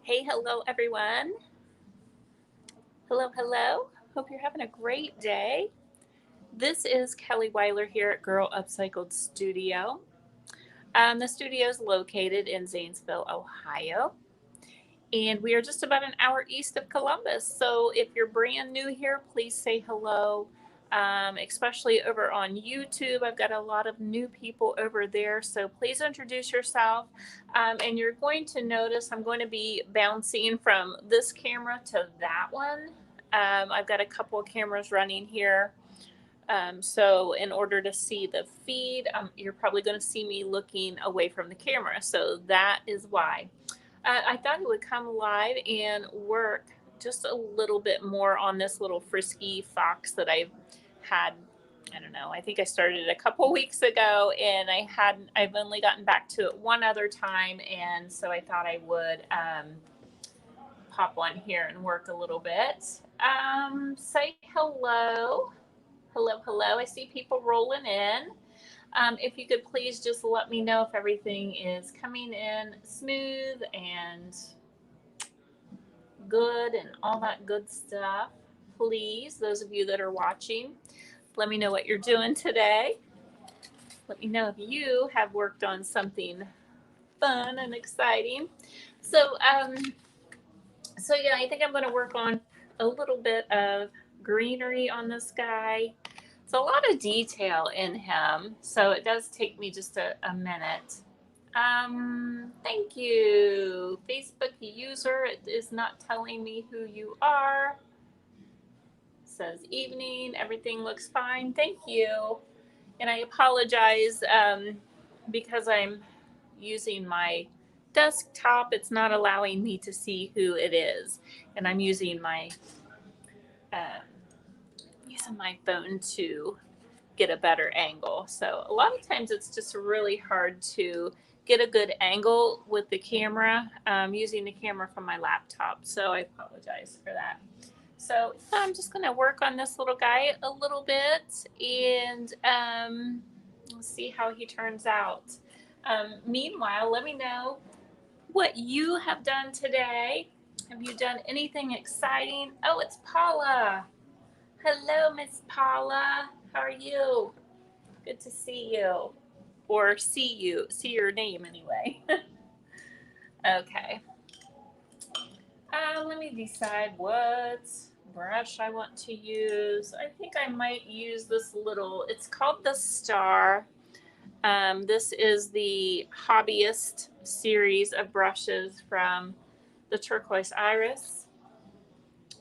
Hey, hello everyone. Hello, hello. Hope you're having a great day. This is Kelly Weiler here at Girl Upcycled Studio. The studio is located in Zanesville, Ohio, and we are just about an hour east of Columbus. So if you're brand new here, please say hello. Especially over on YouTube, I've got a lot of new people over there. So please introduce yourself. And you're going to notice I'm going to be bouncing from this camera to that one. I've got a couple of cameras running here. So in order to see the feed, you're probably going to see me looking away from the camera. So that is why. I thought it would come live and work just a little bit more on this little Frisky Fox that I've had. I don't know. I think I started it a couple weeks ago, and I've only gotten back to it one other time, and so I thought I would pop on here and work a little bit. Say hello, hello, hello. I see people rolling in. If you could please just let me know if everything is coming in smooth and good and all that good stuff. Please, those of you that are watching, let me know what you're doing today. Let me know if you have worked on something fun and exciting. So, yeah, I think I'm going to work on a little bit of greenery on this guy. It's a lot of detail in him, so it does take me just a minute. Thank you. Facebook user, it is not telling me who you are. It says evening, everything looks fine. Thank you. And I apologize because I'm using my desktop. It's not allowing me to see who it is. And I'm using uh, my phone to get a better angle. So a lot of times it's just really hard to get a good angle with the camera using the camera from my laptop. So I apologize for that. So I'm just going to work on this little guy a little bit and we'll see how he turns out. Meanwhile, let me know what you have done today. Have you done anything exciting? Oh, it's Paula. Hello, Miss Paula. How are you? Good to see you. Or see your name anyway. Okay. Let me decide what brush I want to use. I think I might use this little, it's called the Star. This is the Hobbyist series of brushes from the Turquoise Iris.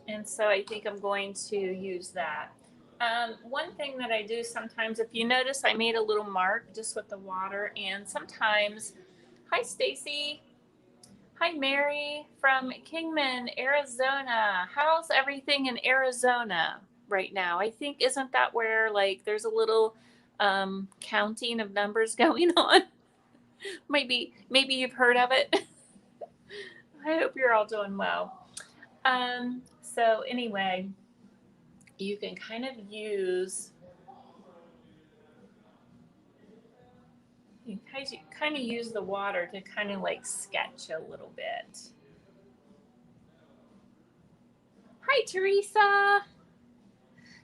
And so I think I'm going to use that. One thing that I do sometimes, if you notice, I made a little mark just with the water, and sometimes, hi Stacy, hi Mary from Kingman, Arizona. How's everything in Arizona right now? I think isn't that where like there's a little counting of numbers going on? Maybe you've heard of it. I hope you're all doing well. So anyway, you can kind of use you kind of use the water to kind of like sketch a little bit. Hi Teresa.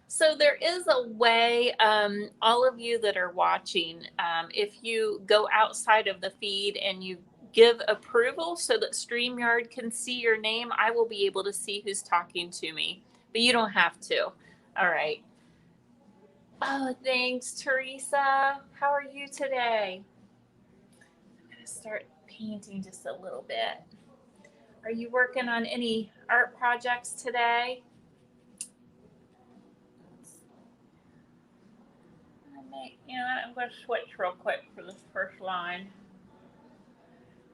So there is a way, all of you that are watching, if you go outside of the feed and you give approval so that StreamYard can see your name, I will be able to see who's talking to me. But you don't have to. All right. Oh, thanks, Teresa. How are you today? I'm going to start painting just a little bit. Are you working on any art projects today? I'm going to switch real quick for this first line.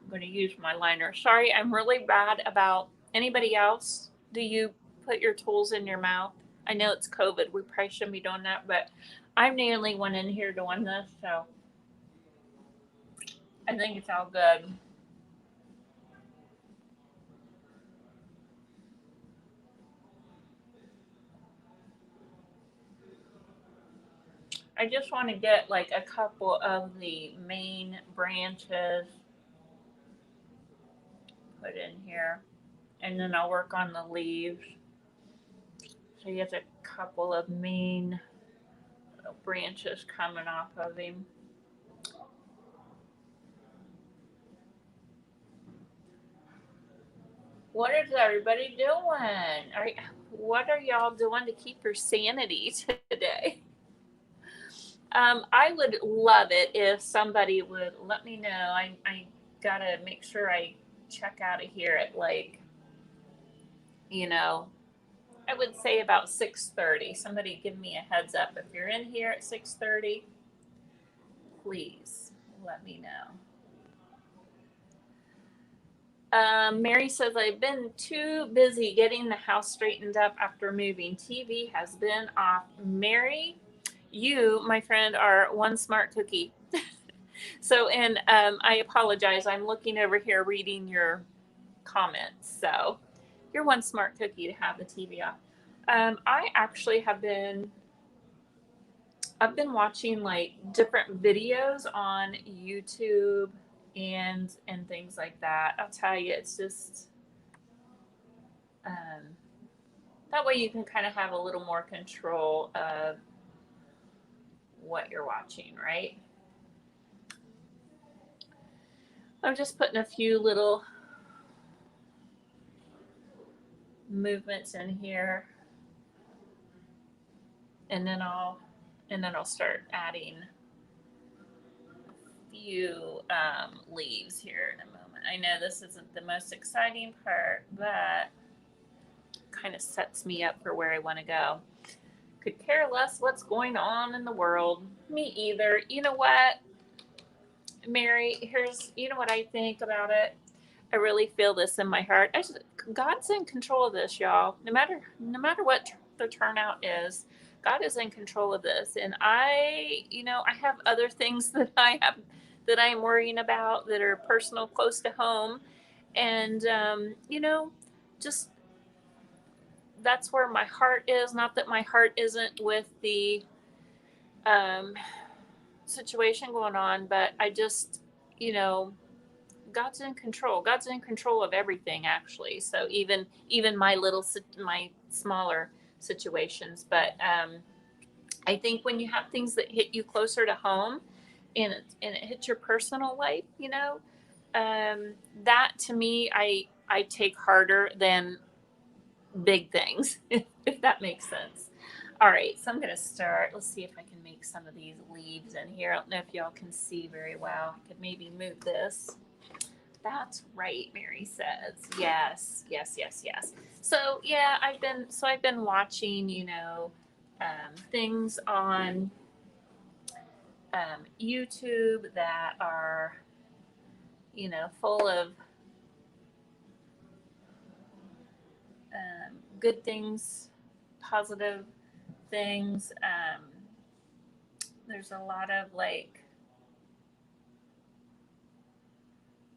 I'm going to use my liner. Sorry, I'm really bad about anybody else. Do you put your tools in your mouth? I know it's COVID. We probably shouldn't be doing that, but I'm the only one in here doing this, so I think it's all good. I just want to get like a couple of the main branches put in here. and then I'll work on the leaves. So he has a couple of main branches coming off of him. What is everybody doing? What are y'all doing to keep your sanity today? I would love it if somebody would let me know. I gotta make sure I check out of here at like, you know, I would say about 6:30. Somebody give me a heads up. If you're in here at 6:30, please let me know. Mary says, I've been too busy getting the house straightened up after moving. TV has been off. Mary, you, my friend, are one smart cookie. So, and I apologize. I'm looking over here reading your comments. So, you're one smart cookie to have the TV off. I actually I've been watching like different videos on YouTube and things like that. I'll tell you, it's just um, that way you can kind of have a little more control of what you're watching, right? I'm just putting a few little movements in here, and then I'll start adding a few leaves here in a moment. I know this isn't the most exciting part, but kind of sets me up for where I want to go. Could care less what's going on in the world. Me either. You know what, Mary? You know what I think about it. I really feel this in my heart. God's in control of this, y'all. No matter what the turnout is, God is in control of this. And I have other things that I'm worrying about that are personal, close to home, and just that's where my heart is. Not that my heart isn't with the um, situation going on, but I just, God's in control. God's in control of everything, actually. So even my smaller situations. But I think when you have things that hit you closer to home, and it hits your personal life, that to me, I take harder than big things, if that makes sense. All right, so I'm going to start. Let's see if I can make some of these leaves in here. I don't know if y'all can see very well. I could maybe move this. That's right, Mary says. Yes, yes, yes, yes. So yeah, I've been watching, things on YouTube that are, full of good things, positive things. There's a lot of like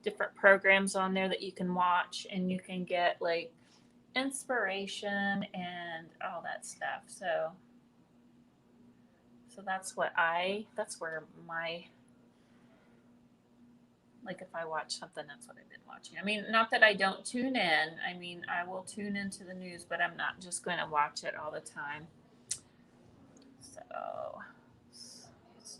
different programs on there that you can watch, and you can get like inspiration and all that stuff. So that's where my, like, if I watch something, that's what I've been watching. I mean, not that I don't tune in. I mean, I will tune into the news, but I'm not just going to watch it all the time. So let's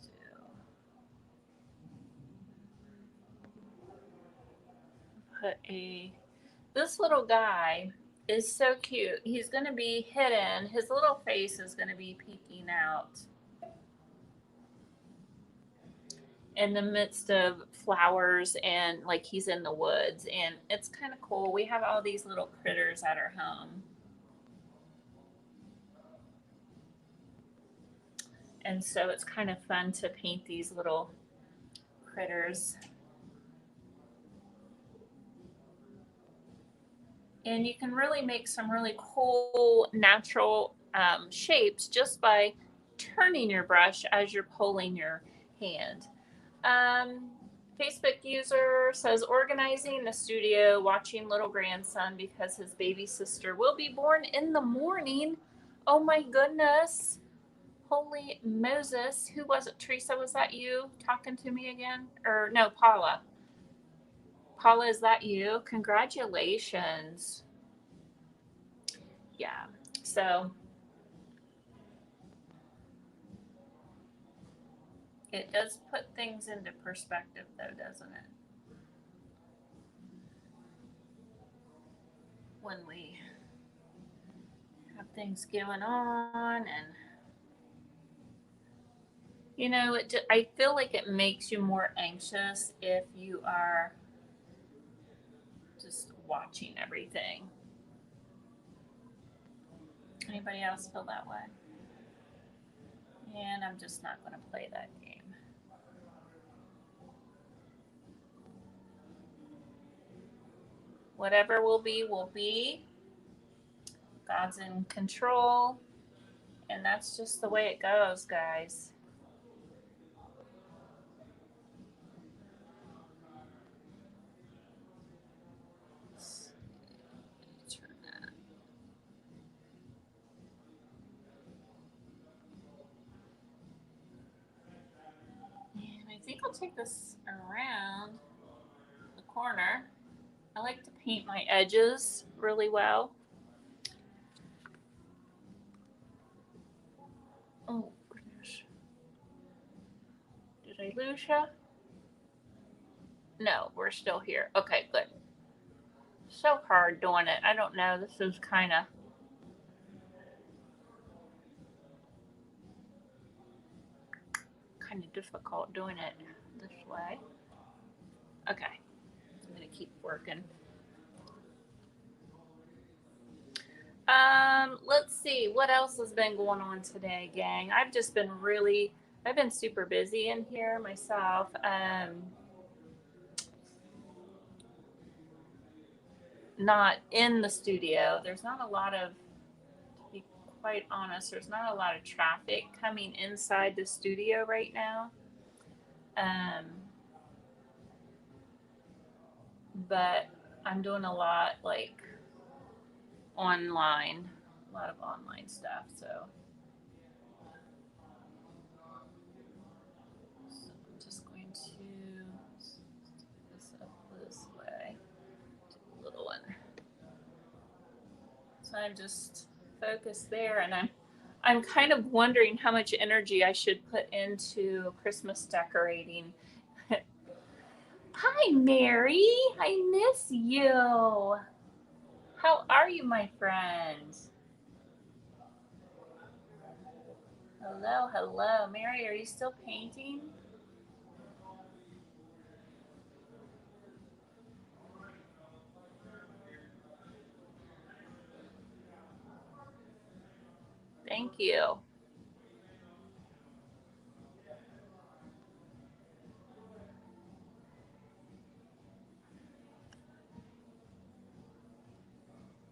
do, this little guy is so cute. He's going to be hidden. His little face is going to be peeking out in the midst of flowers, and like he's in the woods, and it's kind of cool. We have all these little critters at our home. And so it's kind of fun to paint these little critters. And you can really make some really cool natural shapes just by turning your brush as you're pulling your hand. Facebook user says, organizing the studio, watching little grandson because his baby sister will be born in the morning. Oh my goodness. Holy Moses. Who was it? Teresa, was that you talking to me again? Or no, Paula. Paula, is that you? Congratulations. Yeah. So it does put things into perspective, though, doesn't it? When we have things going on, and I feel like it makes you more anxious if you are just watching everything. Anybody else feel that way? And I'm just not going to play that game. Whatever will be, will be. God's in control. And that's just the way it goes, guys. Turn that. And I think I'll take this around the corner. I like to paint my edges really well. Oh, goodness. Did I lose you? No, we're still here. Okay, good. So hard doing it. I don't know. This is kind of difficult doing it this way. Okay, I'm gonna keep working. Let's see what else has been going on today, gang. I've been super busy in here myself. Not in the studio. There's not a lot of, to be quite honest, there's not a lot of traffic coming inside the studio right now. Um, but I'm doing a lot like online, a lot of online stuff. So I'm just going to put this up this way, do a little one. So I'm just focused there, and I'm kind of wondering how much energy I should put into Christmas decorating. Hi, Mary. I miss you. How are you, my friend? Hello, hello. Mary, are you still painting? Thank you.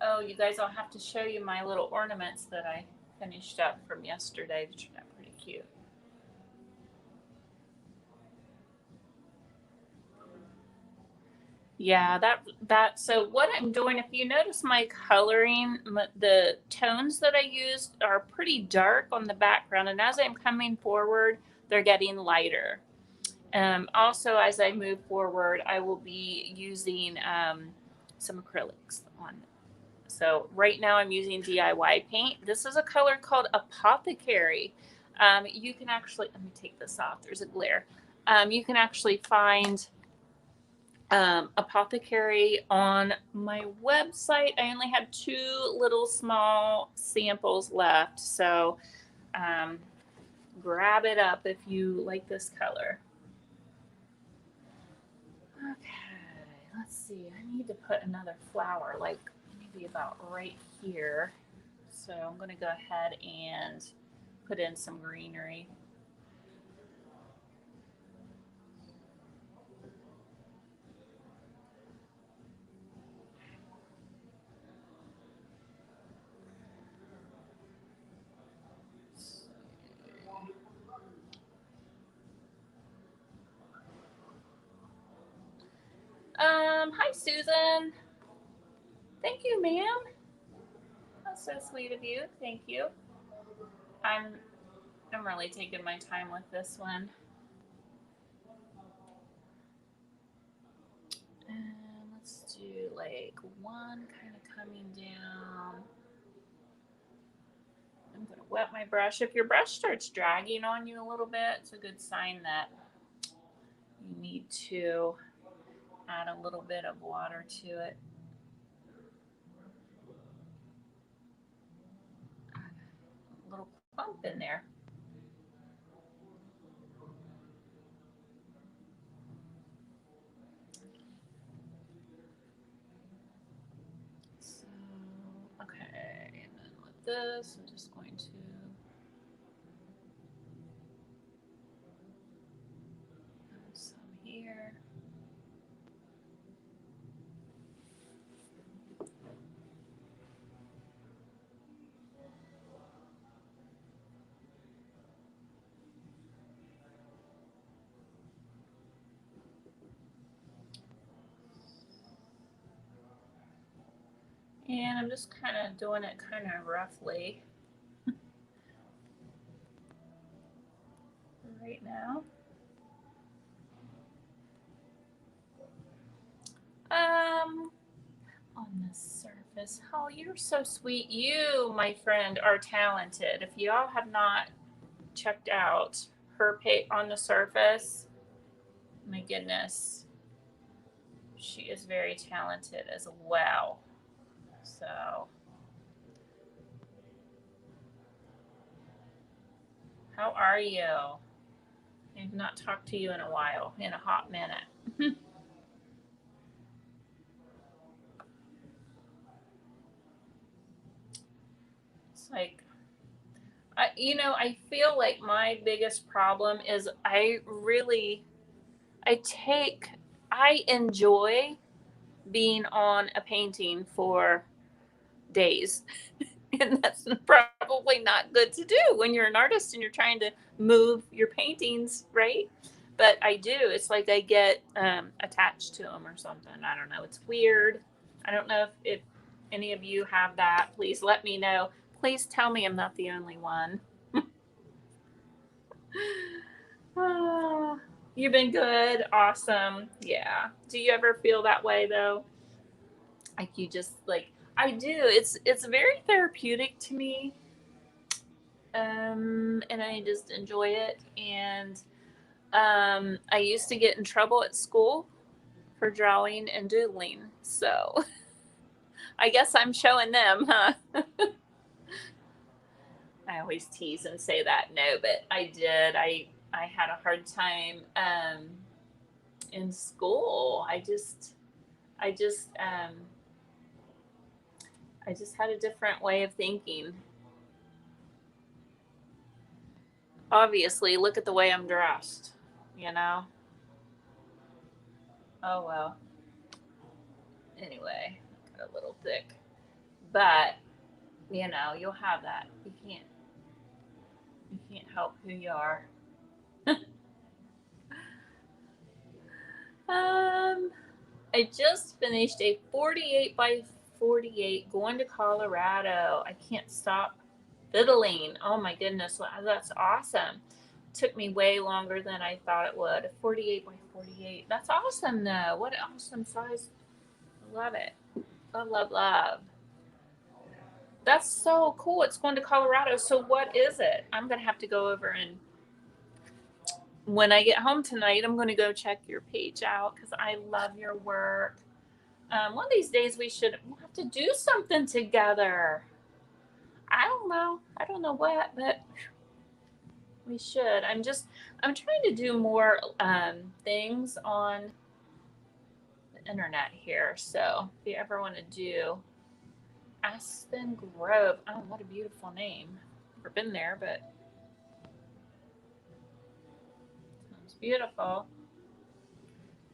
Oh, you guys, I'll have to show you my little ornaments that I finished up from yesterday. They turned out pretty cute. Yeah, so what I'm doing, if you notice my coloring, the tones that I used are pretty dark on the background, and as I'm coming forward, they're getting lighter. Also, as I move forward, I will be using some acrylics on. So right now I'm using DIY paint. This is a color called Apothecary. You can actually, let me take this off, there's a glare. You can actually find Apothecary on my website. I only have 2 little small samples left, so grab it up if you like this color. Okay, let's see. I need to put another flower, like maybe about right here. So I'm going to go ahead and put in some greenery. Hi Susan. Thank you, ma'am. That's so sweet of you. Thank you. I'm I'm really taking my time with this one. And let's do like one kind of coming down. wet my brush. If your brush starts dragging on you a little bit, it's a good sign that you need to add a little bit of water to it. A little clump in there. So, okay, and then with this, I'm just going to add some here. And I'm just kind of doing it kind of roughly right now. On the surface. Oh, you're so sweet. You, my friend, are talented. If y'all have not checked out her page on the surface, my goodness, she is very talented as well. So, how are you? I've not talked to you in a while, in a hot minute. It's like, I feel like my biggest problem is I enjoy being on a painting for days. And that's probably not good to do when you're an artist and you're trying to move your paintings, right? But I do. It's like I get attached to them or something. I don't know. It's weird. I don't know if any of you have that. Please let me know. Please tell me I'm not the only one. Oh, you've been good. Awesome. Yeah. Do you ever feel that way though? Like you just like I do. It's very therapeutic to me. And I just enjoy it. And I used to get in trouble at school for drawing and doodling. So I guess I'm showing them, huh? I always tease and say that. No, but I did. I had a hard time in school. I just I just had a different way of thinking. Obviously, look at the way I'm dressed, you know? Oh well. Anyway, got a little thick. But, you'll have that. You can't help who you are. I just finished a 48 by 48 going to Colorado. I can't stop fiddling. Oh my goodness, that's awesome. Took me way longer than I thought it would. A 48 by 48. That's awesome though. What an awesome size. I love it. Love, love, love. That's so cool. It's going to Colorado. So what is it? I'm going to have to go over and when I get home tonight, I'm going to go check your page out because I love your work. One of these days we'll have to do something together. I don't know what, but we should. I'm trying to do more things on the internet here. So if you ever want to do Aspen Grove, oh, what a beautiful name. Never been there, but sounds beautiful.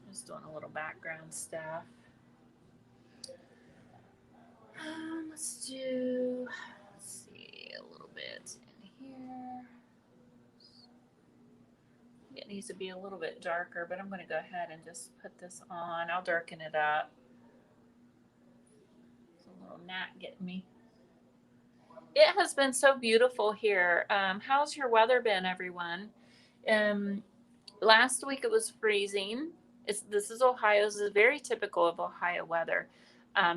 Just doing a little background stuff. Let's see, a little bit in here. It needs to be a little bit darker, but I'm going to go ahead and just put this on. I'll darken it up. It's a little gnat getting me. It has been so beautiful here. How's your weather been, everyone? Last week it was freezing. This is Ohio. This is very typical of Ohio weather.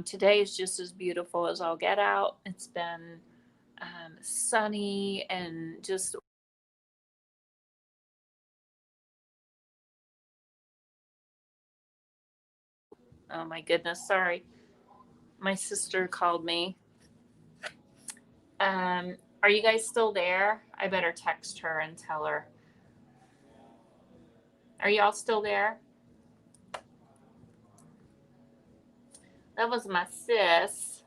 Today is just as beautiful as I'll get out. It's been sunny and just oh my goodness, sorry. My sister called me. Are you guys still there? I better text her and tell her. Are y'all still there? That was my sis.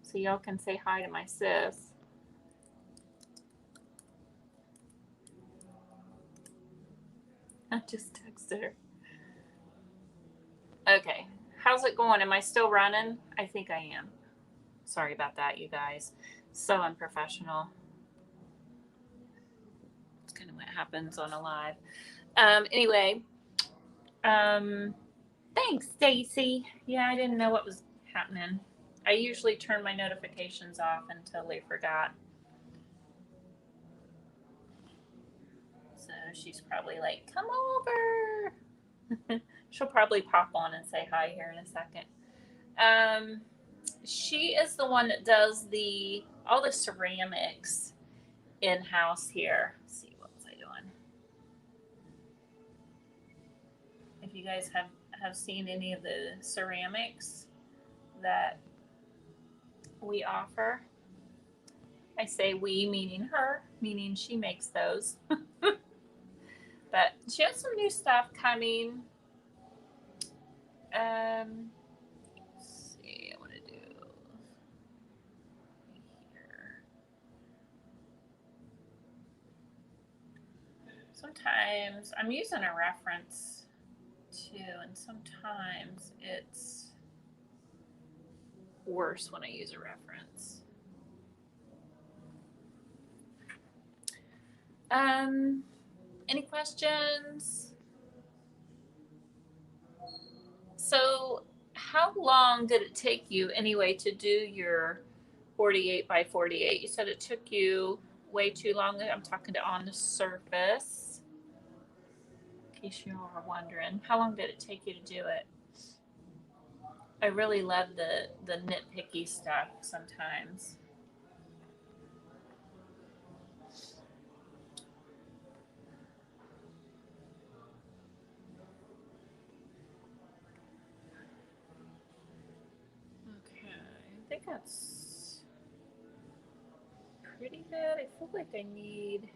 So y'all can say hi to my sis. I just texted her. Okay. How's it going? Am I still running? I think I am. Sorry about that, you guys. So unprofessional. It's kind of what happens on a live. Anyway, thanks, Stacy. Yeah, I didn't know what was happening. I usually turn my notifications off until they forgot. So she's probably like, come over. She'll probably pop on and say hi here in a second. She is the one that does all the ceramics in house here. Let's see, what was I doing? If you guys have seen any of the ceramics that we offer, I say we meaning her, meaning she makes those. But she has some new stuff coming. Let's see, I want to do here. Sometimes I'm using a reference too, and sometimes it's worse when I use a reference. Any questions? So, how long did it take you anyway to do your 48 by 48? You said it took you way too long. I'm talking to on the surface. In case you are wondering, how long did it take you to do it? I really love the nitpicky stuff sometimes. Okay, I think that's pretty good. I feel like I need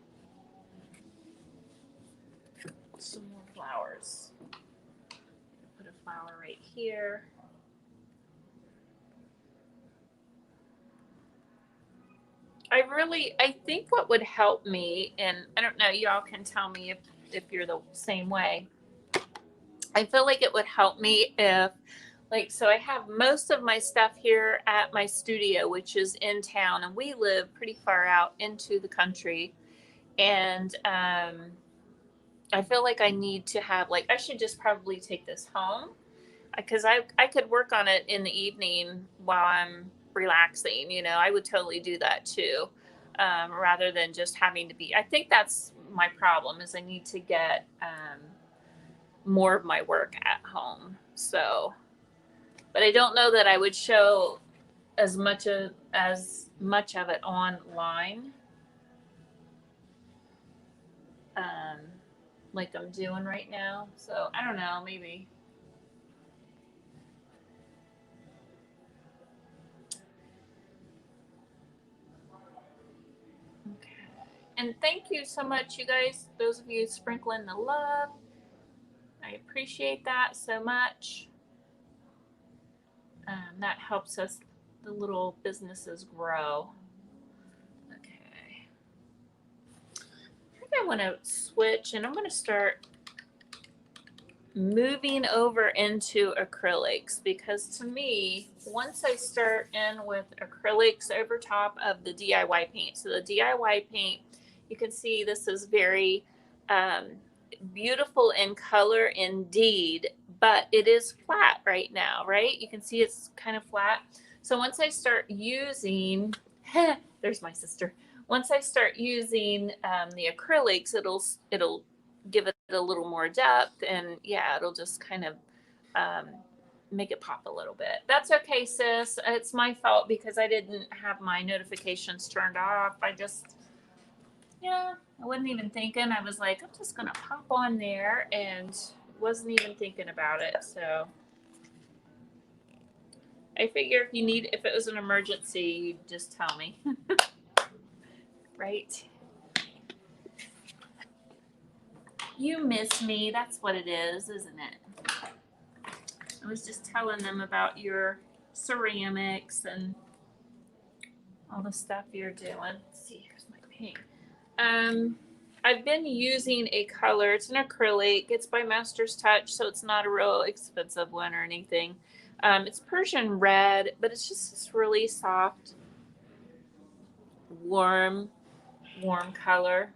some more flowers. Put a flower right here. I think what would help me, and I don't know, y'all can tell me if you're the same way. I feel like it would help me if, like, so I have most of my stuff here at my studio, which is in town, and we live pretty far out into the country. And I feel like I need to have, like, I should just probably take this home because I could work on it in the evening while I'm relaxing. I would totally do that too, rather than just having to be. I think that's my problem is I need to get more of my work at home. So, but I don't know that I would show as much of it online, like I'm doing right now. So I don't know, maybe. Okay. And thank you so much, you guys. Those of you sprinkling the love, I appreciate that so much. That helps us, the little businesses, grow. Okay. I think I want to switch, and I'm going to start moving over into acrylics because to me, once I start in with acrylics over top of the DIY paint, so the DIY paint, you can see this is very beautiful in color indeed, but it is flat right now, right? You can see it's kind of flat. So once I start using, there's my sister. Once I start using the acrylics, it'll give it a little more depth, and yeah, it'll just kind of make it pop a little bit. That's okay, sis. It's my fault because I didn't have my notifications turned off. I just, yeah, I wasn't even thinking. I was like, I'm just going to pop on there and wasn't even thinking about it. So I figure if it was an emergency, you'd just tell me. Right? You miss me. That's what it is, isn't it? I was just telling them about your ceramics and all the stuff you're doing. Let's see, here's my pink. I've been using a color. It's an acrylic. It's by Master's Touch, so it's not a real expensive one or anything. It's Persian red, but it's just this really soft, warm color.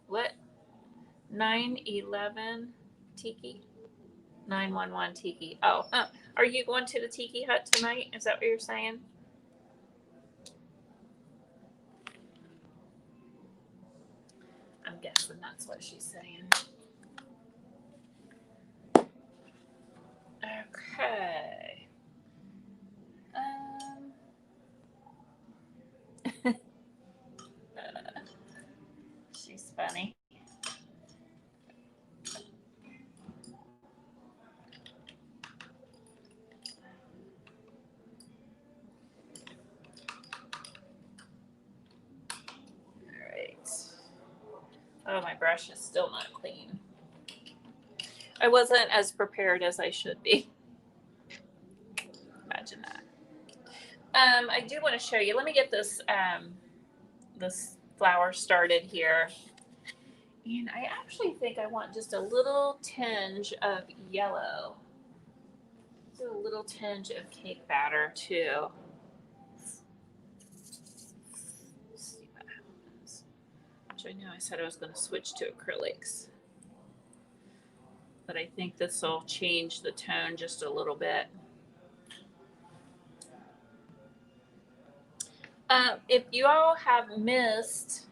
What? 911 Tiki? 911 Tiki. Oh, are you going to the Tiki Hut tonight? Is that what you're saying? I'm guessing that's what she's saying. Okay. She's funny. Oh, my brush is still not clean. I wasn't as prepared as I should be. Imagine that. I do want to show you. Let me get this this flower started here. And I actually think I want just a little tinge of yellow. Do a little tinge of cake batter too. Let's see what happens. Which I know I said I was going to switch to acrylics. But I think this will change the tone just a little bit. If you all have missed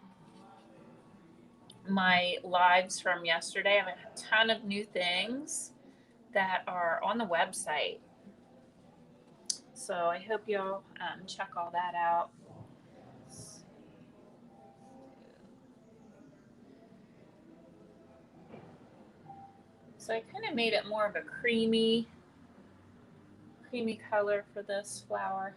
my lives from yesterday, I have a ton of new things that are on the website. So I hope y'all check all that out. So I kind of made it more of a creamy color for this flower.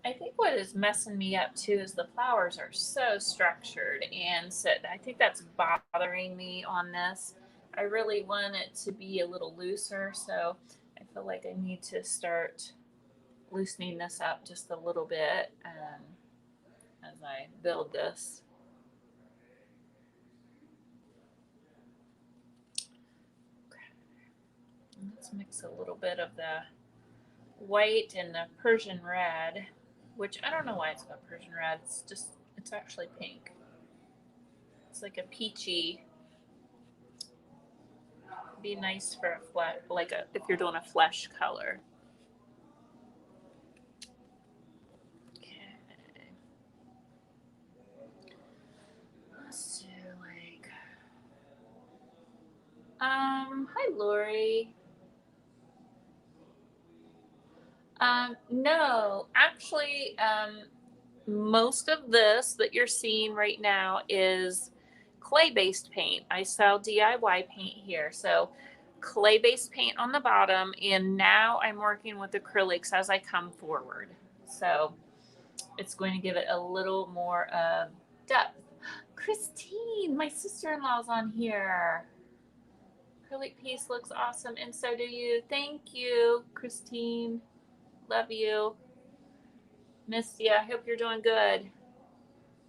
I think what is messing me up too is the flowers are so structured, and so I think that's bothering me on this. I really want it to be a little looser, so I feel like I need to start loosening this up just a little bit as I build this. Let's mix a little bit of the white and the Persian red, which I don't know why it's called Persian red. It's actually pink. It's like a peachy. It'd be nice for a flesh, if you're doing a flesh color. Okay. Let's do hi Lori. No, actually, most of this that you're seeing right now is clay-based paint. I sell DIY paint here. So clay-based paint on the bottom, and now I'm working with acrylics as I come forward. So it's going to give it a little more depth. Christine, my sister-in-law's on here. Acrylic piece looks awesome, and so do you. Thank you, Christine. Love you. Miss you. I hope you're doing good.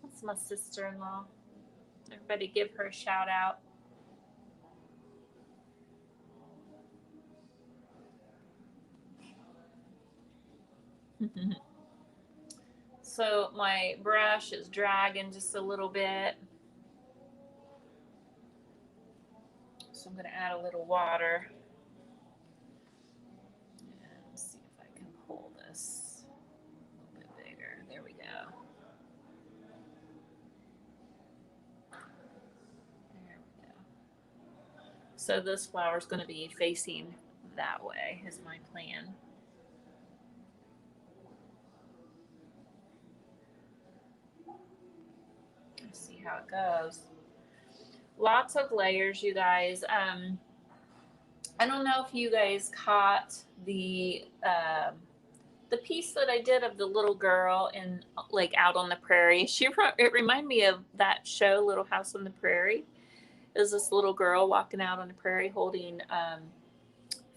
That's my sister-in-law. Everybody give her a shout out. So my brush is dragging just a little bit. So I'm going to add a little water. Let's see if I can pull this a little bit bigger. There we go. There we go. So this flower is going to be facing that way is my plan. Let's see how it goes. Lots of layers, you guys. I don't know if you guys caught the piece that I did of the little girl in like out on the prairie. It reminded me of that show, Little House on the Prairie. It was this little girl walking out on the prairie holding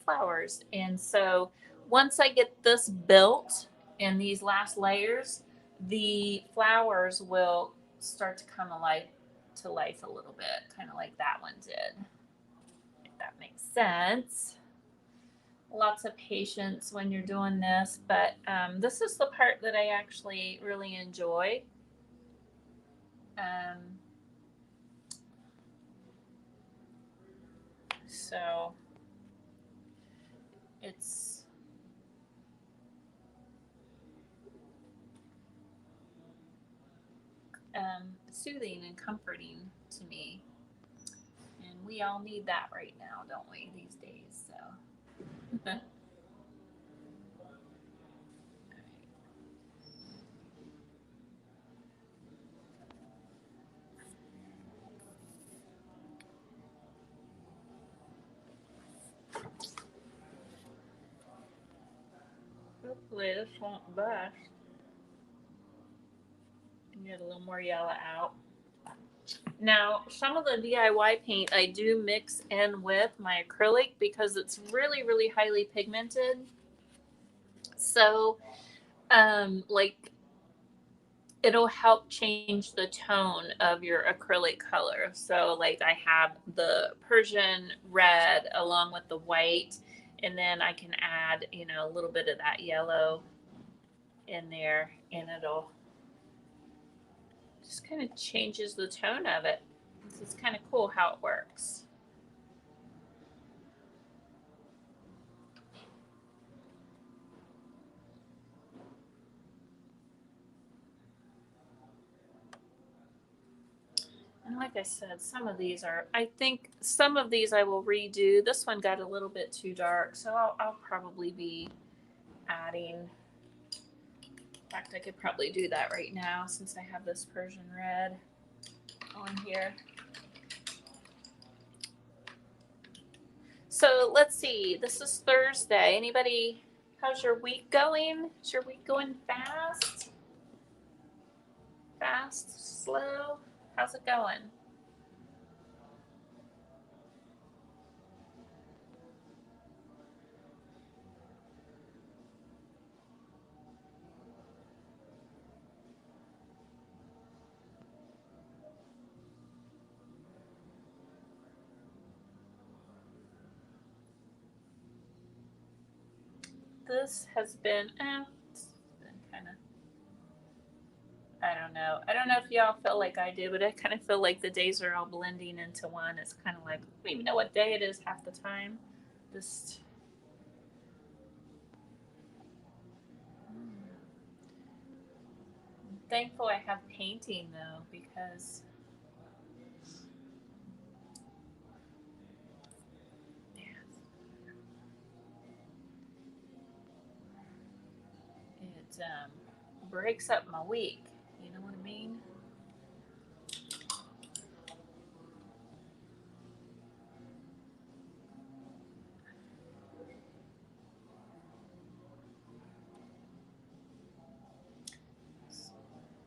flowers, and so once I get this built and these last layers, the flowers will start to come alive to life a little bit, kind of like that one did. If that makes sense. Lots of patience when you're doing this, but this is the part that I actually really enjoy. Um, so it's soothing and comforting to me, and we all need that right now, don't we, these days? So. Hopefully this won't bust. Get a little more yellow out. Now, some of the DIY paint I do mix in with my acrylic because it's really, really highly pigmented. So, like, it'll help change the tone of your acrylic color. So, like, I have the Persian red along with the white, and then I can add, a little bit of that yellow in there, and it'll just kind of changes the tone of it. This is kind of cool how it works. And like I said, I think some of these I will redo. This one got a little bit too dark, so I'll probably be adding. In fact, I could probably do that right now since I have this Persian red on here. So let's see. This is Thursday. Anybody? How's your week going? Is your week going fast? Fast? Slow? How's it going? This has been, it's been kind of, I don't know. I don't know if y'all feel like I do, but I kind of feel like the days are all blending into one. It's kind of like, I don't even know what day it is half the time. Just, I'm thankful I have painting though, because it breaks up my week. You know what I mean?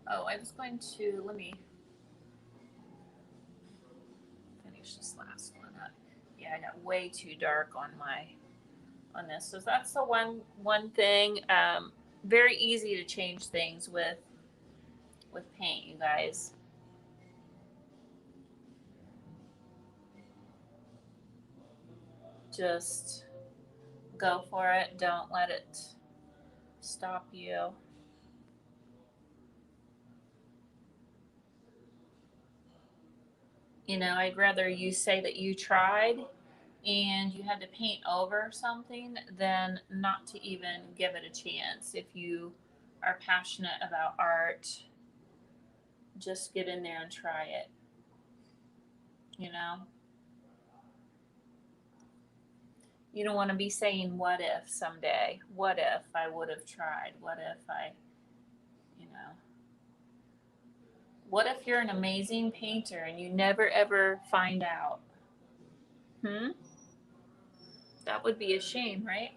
Oh, I was going to, let me finish this last one up. Yeah, I got way too dark on this. So that's the one thing. Very easy to change things with paint, you guys. Just go for it. Don't let it stop you. I'd rather you say that you tried and you had to paint over something than not to even give it a chance. If you are passionate about art, just get in there and try it, you know? You don't want to be saying, what if someday? What if I would have tried? What if I, you know. What if you're an amazing painter and you never ever find out? That would be a shame, right?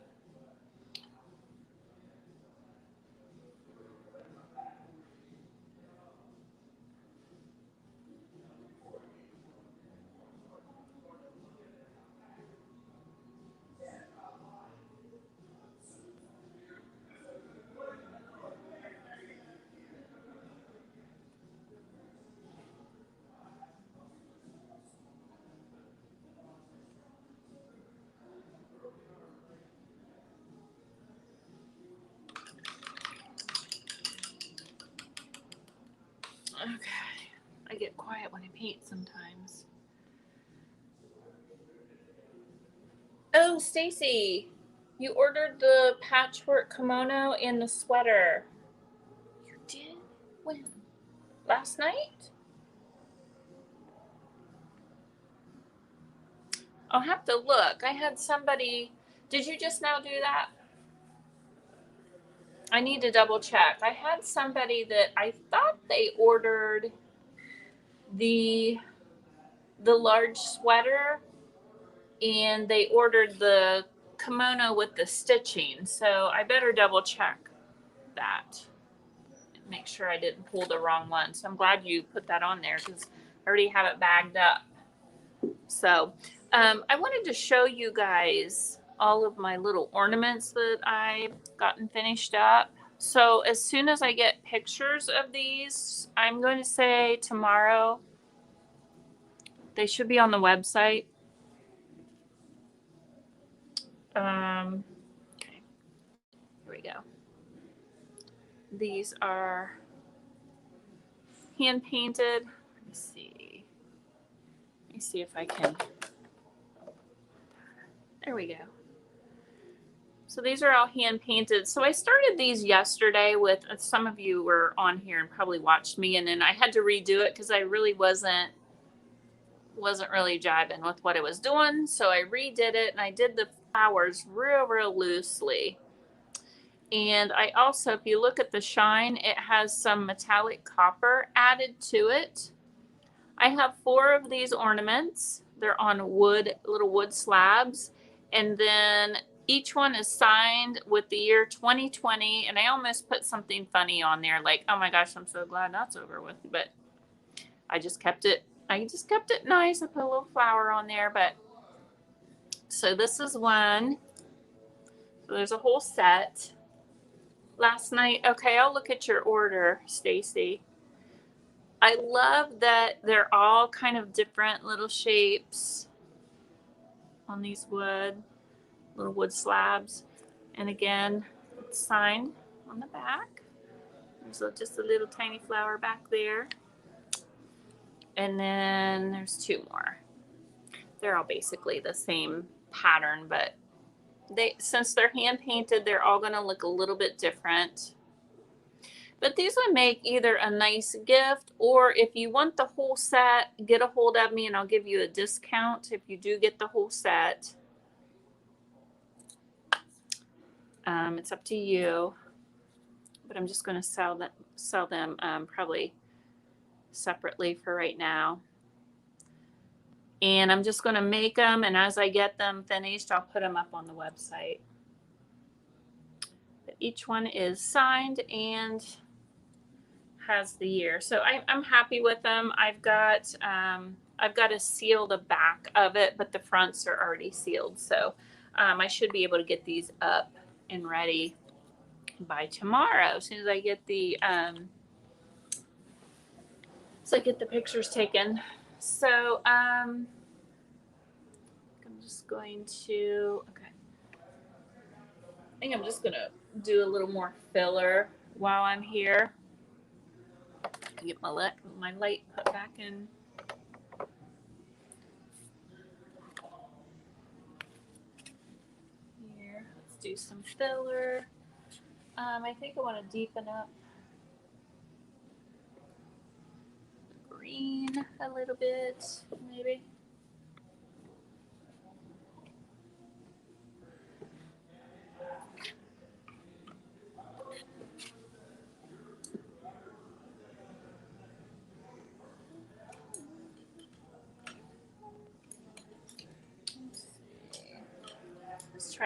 Okay. I get quiet when I paint sometimes. Oh, Stacy, you ordered the patchwork kimono and the sweater. You did? When? Last night? I'll have to look. I had somebody. Did you just now do that? I need to double check. I had somebody that I thought they ordered the large sweater and they ordered the kimono with the stitching. So I better double check that. Make sure I didn't pull the wrong one. So I'm glad you put that on there because I already have it bagged up. So I wanted to show you guys all of my little ornaments that I've gotten finished up. So as soon as I get pictures of these, I'm going to say tomorrow, they should be on the website. Okay, here we go. These are hand painted. Let me see. Let me see if I can. There we go. So these are all hand painted. So I started these yesterday with, some of you were on here and probably watched me, and then I had to redo it because I really wasn't really jiving with what I was doing. So I redid it and I did the flowers real loosely. And I also, if you look at the shine, it has some metallic copper added to it. I have 4 of these ornaments. They're on wood, little wood slabs. And then each one is signed with the year 2020. And I almost put something funny on there, like, oh my gosh, I'm so glad that's over with. But I just kept it nice. I put a little flower on there. But so this is one. So there's a whole set. Last night, okay, I'll look at your order, Stacy. I love that they're all kind of different little shapes on these little wood slabs. And again, it's signed on the back. There's just a little tiny flower back there. And then there's 2 more. They're all basically the same pattern, but since they're hand painted, they're all going to look a little bit different. But these would make either a nice gift, or if you want the whole set, get a hold of me and I'll give you a discount if you do get the whole set. It's up to you, but I'm just going to sell them probably separately for right now. And I'm just going to make them, and as I get them finished, I'll put them up on the website. But each one is signed and has the year, so I'm happy with them. I've got to seal the back of it, but the fronts are already sealed, so I should be able to get these up and ready by tomorrow as soon as I get the pictures taken. So I'm just going to I think I'm just gonna do a little more filler while I'm here. Get my light put back in. Here, let's do some filler. I think I want to deepen up the green a little bit, maybe.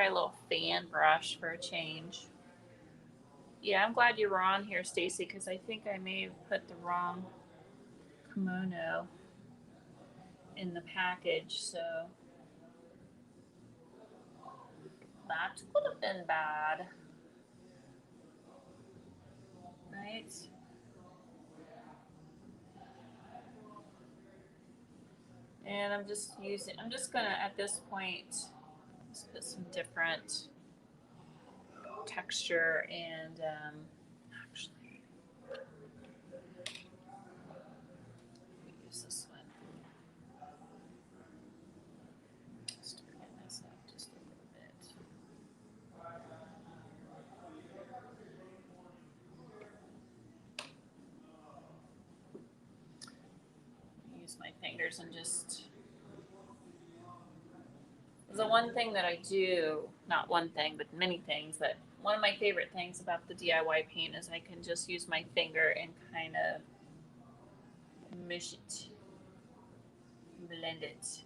try a little fan brush for a change. Yeah, I'm glad you were on here, Stacy, because I think I may have put the wrong kimono in the package, so that could have been bad. Right? And I'm just gonna, at this point, just put some different texture and, actually, use this one. Just bring this up just a little bit. Use my fingers and just, the one thing that I do, not one thing, but many things, that one of my favorite things about the DIY paint is I can just use my finger and kind of mush it, blend it.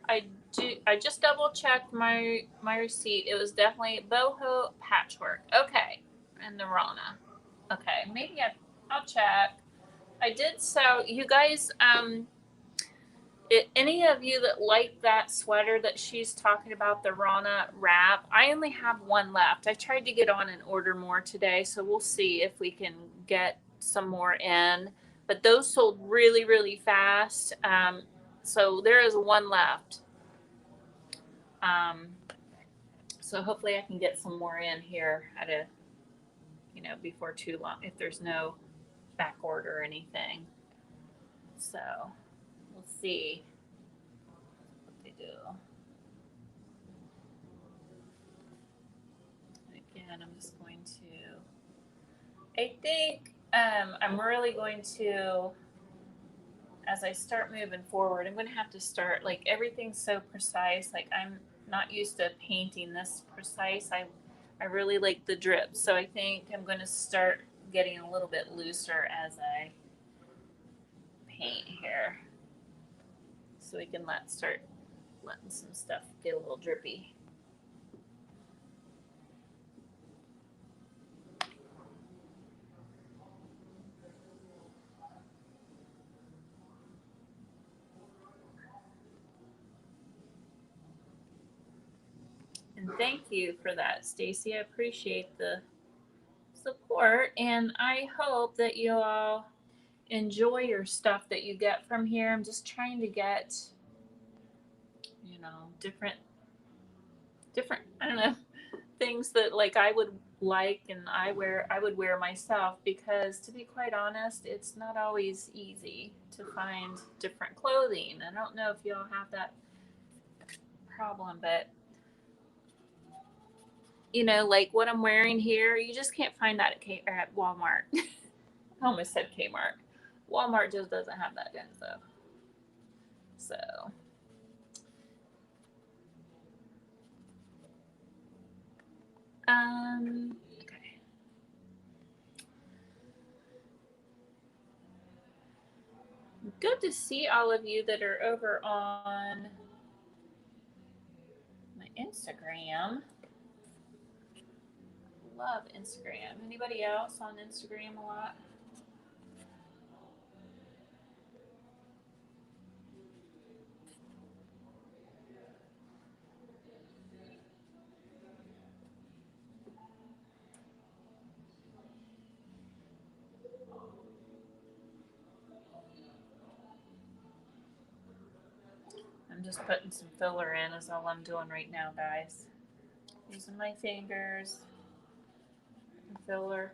I just double checked my receipt. It was definitely boho patchwork. Okay, and the Rana. Okay, maybe I'll check. I did, so you guys, any of you that like that sweater that she's talking about, the Rana wrap, I only have one left. I tried to get on and order more today, so we'll see if we can get some more in. But those sold really, really fast. So there is one left. So hopefully I can get some more in here at a, before too long, if there's no back order or anything. So we'll see what they do. Again, I'm just going to, I think I'm really going to, as I start moving forward, I'm going to have to start, like, everything's so precise. Like, I'm not used to painting this precise. I really like the drip. So I think I'm going to start getting a little bit looser as I paint here. So we can start letting some stuff get a little drippy. And thank you for that, Stacy. I appreciate the support, and I hope that you all enjoy your stuff that you get from here. I'm just trying to get, different, I don't know, things that, like, I would like and I would wear myself, because to be quite honest, it's not always easy to find different clothing. I don't know if y'all have that problem, but like what I'm wearing here, you just can't find that at Walmart. I almost said Kmart. Walmart just doesn't have that kind of stuff. So okay. Good to see all of you that are over on my Instagram. Love Instagram. Anybody else on Instagram a lot? I'm just putting some filler in is all I'm doing right now, guys. Using my fingers. Filler.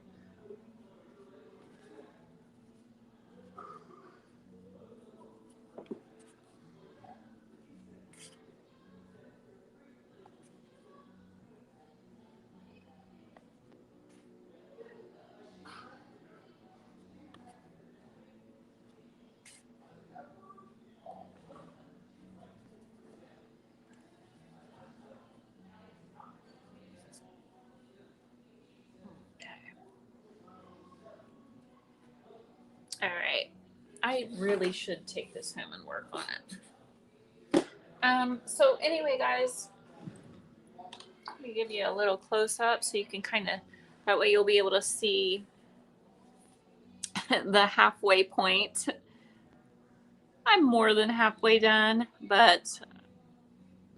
All right. I really should take this home and work on it. So anyway, guys, me give you a little close up so you can kind of, that way you'll be able to see the halfway point. I'm more than halfway done, but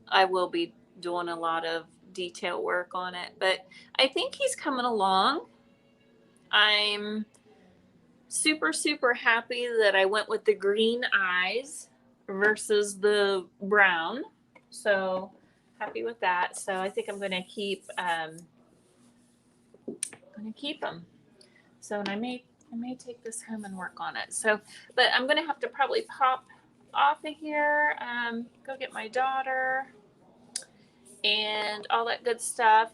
I will be doing a lot of detail work on it. But I think he's coming along. I'm super, super happy that I went with the green eyes versus the brown. So happy with that. So I think I'm going to keep them. So, and I may take this home and work on it. So, but I'm going to have to probably pop off of here, go get my daughter and all that good stuff.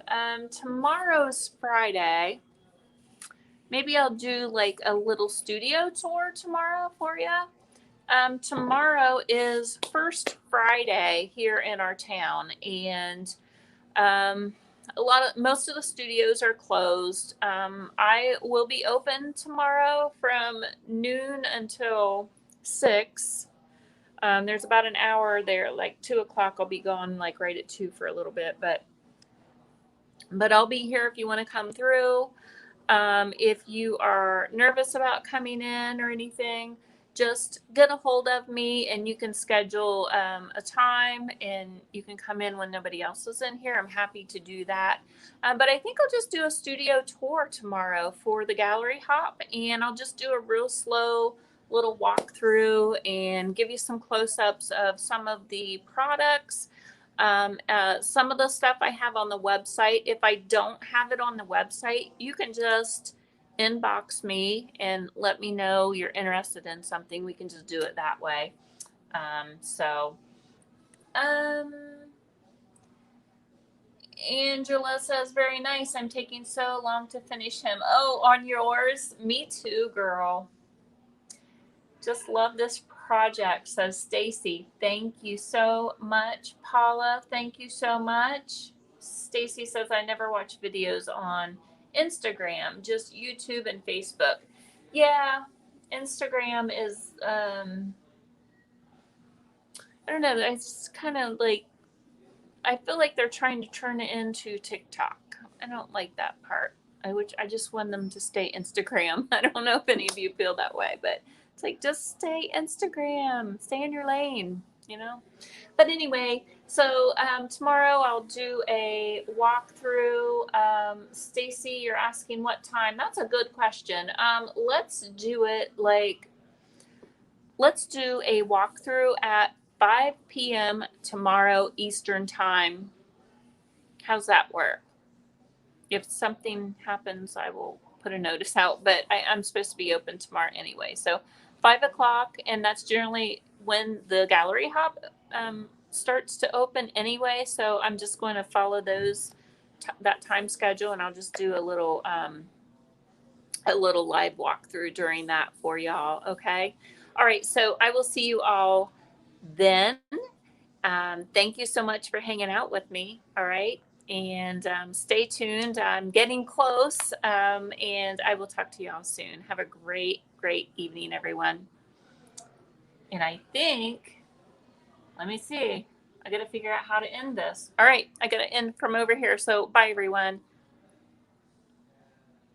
Tomorrow's Friday. Maybe I'll do like a little studio tour tomorrow for you. Tomorrow is First Friday here in our town, and most of the studios are closed. I will be open tomorrow from noon until 6. There's about an hour there, like 2 o'clock. I'll be gone like right at 2 for a little bit, but I'll be here if you want to come through. If you are nervous about coming in or anything, just get a hold of me and you can schedule a time and you can come in when nobody else is in here. I'm happy to do that. But I think I'll just do a studio tour tomorrow for the gallery hop, and I'll just do a real slow little walkthrough and give you some close-ups of some of the products. Some of the stuff I have on the website. If I don't have it on the website, you can just inbox me and let me know you're interested in something. We can just do it that way. Angela says, very nice. I'm taking so long to finish him. Oh, on yours? Me too, girl. Just love this project, says Stacy. Thank you so much. Paula, thank you so much. Stacy says, I never watch videos on Instagram, just YouTube and Facebook. Yeah, Instagram is, I don't know, it's kind of like, I feel like they're trying to turn it into TikTok. I don't like that part. I just want them to stay Instagram. I don't know if any of you feel that way, but it's like, just stay Instagram, stay in your lane, you know? But anyway, so tomorrow I'll do a walkthrough. Stacy, you're asking what time? That's a good question. Let's do it let's do a walkthrough at 5 p.m. tomorrow Eastern time. How's that work? If something happens, I will put a notice out, but I'm supposed to be open tomorrow anyway. So 5 o'clock, and that's generally when the gallery hop starts to open anyway. So I'm just going to follow that time schedule, and I'll just do a little live walkthrough during that for y'all. Okay. All right. So I will see you all then. Thank you so much for hanging out with me. All right. And stay tuned. I'm getting close, and I will talk to you all soon. Have a great, great evening, everyone. And I think, let me see. I got to figure out how to end this. All right. I got to end from over here. So bye, everyone.